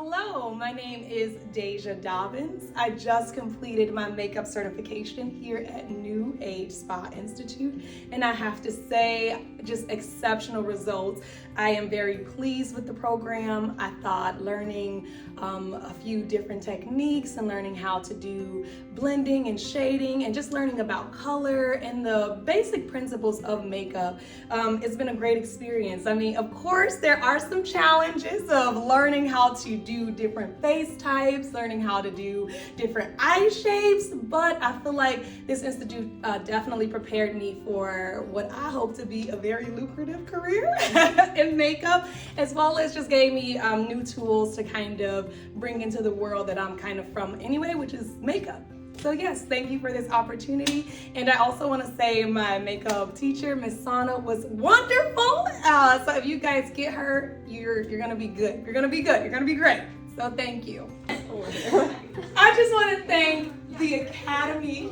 Hello, my name is Dasia Dobbins. I just completed my makeup certification here at New Age Spa Institute, and I have to say, just exceptional results. I am very pleased with the program. I thought learning a few different techniques and learning how to do blending and shading and just learning about color and the basic principles of makeup, it's been a great experience. I mean, of course, there are some challenges of learning how to do different face types, learning how to do different eye shapes, but I feel like this institute definitely prepared me for what I hope to be a very lucrative career in makeup, as well as just gave me new tools to kind of bring into the world that I'm kind of from anyway, which is makeup. So yes, thank you for this opportunity. And I also want to say my makeup teacher, Miss Sana, was wonderful. So if you guys get her, you're gonna be good. You're gonna be good. You're gonna be great. So thank you. I just want to thank the Academy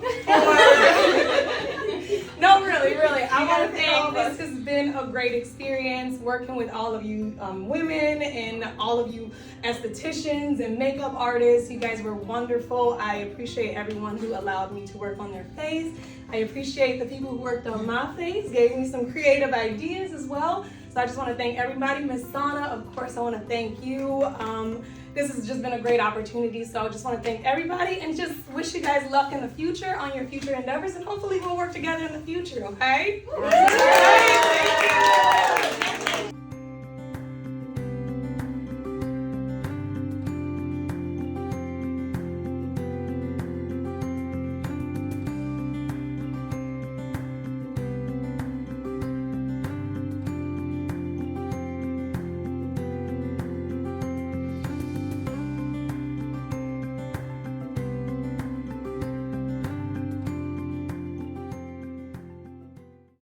No, really. I want to thank, this has been a great experience working with all of you women and all of you estheticians and makeup artists. You guys were wonderful. I appreciate everyone who allowed me to work on their face. I appreciate the people who worked on my face, gave me some creative ideas as well. So I just want to thank everybody. Miss Sana, of course, I want to thank you. This has just been a great opportunity, so I just want to thank everybody and just wish you guys luck in the future on your future endeavors, and hopefully we'll work together in the future, okay? All right. Thank you.